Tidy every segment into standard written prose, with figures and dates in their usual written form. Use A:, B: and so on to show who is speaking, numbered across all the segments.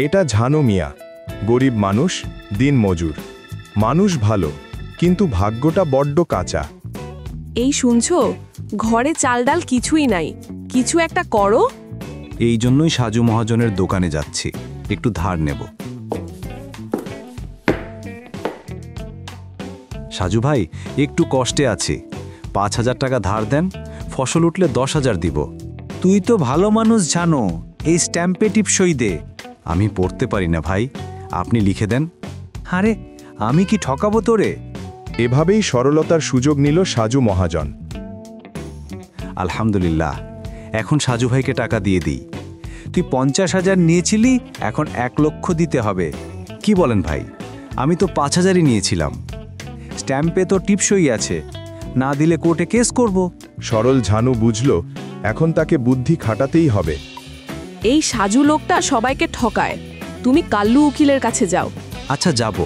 A: এটা ঝানু মিয়া, গরিব মানুষ, দিন মজুর। মানুষ ভালো, কিন্তু ভাগ্যটা বড্ড কাঁচা।
B: এই শুনছো, ঘরে চাল ডাল কিছুই নাই, কিছু একটা করো।
C: এই জন্যই সাজু মহাজনের দোকানে যাচ্ছি, একটু ধার নেব। সাজু ভাই, একটু কষ্টে আছি, 5,000 টাকা ধার দেন, ফসল উঠলে 10,000 দিব।
D: তুই তো ভালো মানুষ জানো, এই স্ট্যাম্পে টিপসই দে।
C: আমি পড়তে পারি না ভাই, আপনি লিখে দেন।
D: আরে আমি কি ঠকাবো তোরে?
A: এভাবেই সরলতার সুযোগ নিল সাজু মহাজন।
C: আলহামদুলিল্লাহ, এখন সাজু ভাইকে টাকা দিয়ে দিই।
D: তুই 50,000 নিয়েছিলি, এখন 1 লক্ষ দিতে হবে।
C: কি বলেন ভাই? আমি তো 5,000ই নিয়েছিলাম।
D: স্ট্যাম্পে তো টিপসই আছে, না দিলে কোর্টে কেস করব।
A: সরল ঝানু বুঝল এখন তাকে বুদ্ধি খাটাতেই হবে।
B: এই সাজু লোকটা সবাইকে ঠকায়। তুমি কাল্লু উকিলের কাছে যাও।
C: আচ্ছা, যাব।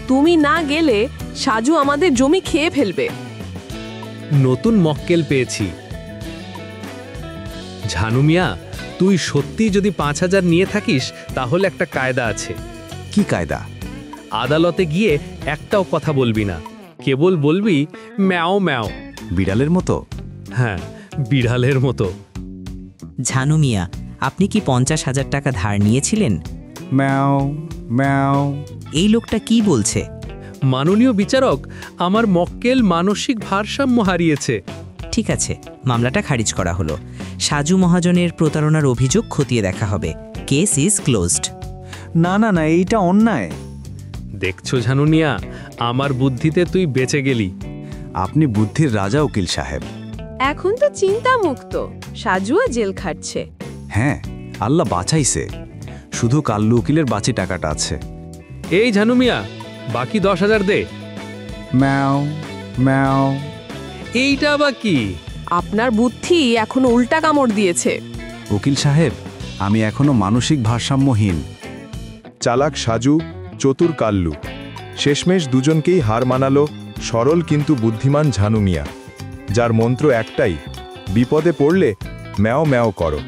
B: তুমি না গেলে সাজু আমাদের জমি খেয়ে ফেলবে।
E: নতুন মক্কেল পেয়েছি। ঝানু মিয়া, তুই সত্যি যদি 5,000 নিয়ে থাকিস তাহলে একটা কায়দা আছে।
C: কি কায়দা?
E: আদালতে গিয়ে একটাও কথা বলবি না, কেবল বলবি ম্যাও ম্যাও।
C: বিড়ালের মতো?
E: হ্যাঁ, বিড়ালের মতো।
F: ঝানু মিয়া, আপনি কি 50,000 টাকা ধার নিয়েছিলেন?
D: ম্যাও ম্যাও।
F: এই লোকটা কি বলছে?
E: মাননীয় বিচারক, আমার মক্কেল মানসিক ভারসাম্য হারিয়েছে।
F: ঠিক আছে, মামলাটা খারিজ করা হলো। সাজু মহাজনের প্রতারণার অভিযোগ খতিয়ে দেখা হবে। Case is closed.
D: না না না, এইটা অন্যায়।
E: দেখছো ঝানু মিয়া, আমার বুদ্ধিতে তুই বেঁচে গেলি।
C: আপনি বুদ্ধির রাজা উকিল সাহেব।
B: এখন তো চিন্তা মুক্ত, সাজুও জেল খাটছে।
C: হ্যাঁ, আল্লাহ বাঁচাইছে, শুধু কাল্লু উকিলের বাঁচি টাকাটা আছে।
E: এই ঝানু মিয়া, বাকি 10,000 দে।
D: ম্যাও ম্যাও।
E: এইটা আবার কি?
B: আপনার বুদ্ধি এখন উল্টা কামড় দিয়েছে।
C: উকিল সাহেব, আমি এখনো মানসিক ভারসাম্যহীন।
A: চালাক সাজু, চতুর কাল্লু, শেষমেশ দুজনকেই হার মানালো সরল কিন্তু বুদ্ধিমান ঝানু মিয়া, যার মন্ত্র একটাই, বিপদে পড়লে ম্যাও ম্যাও করো।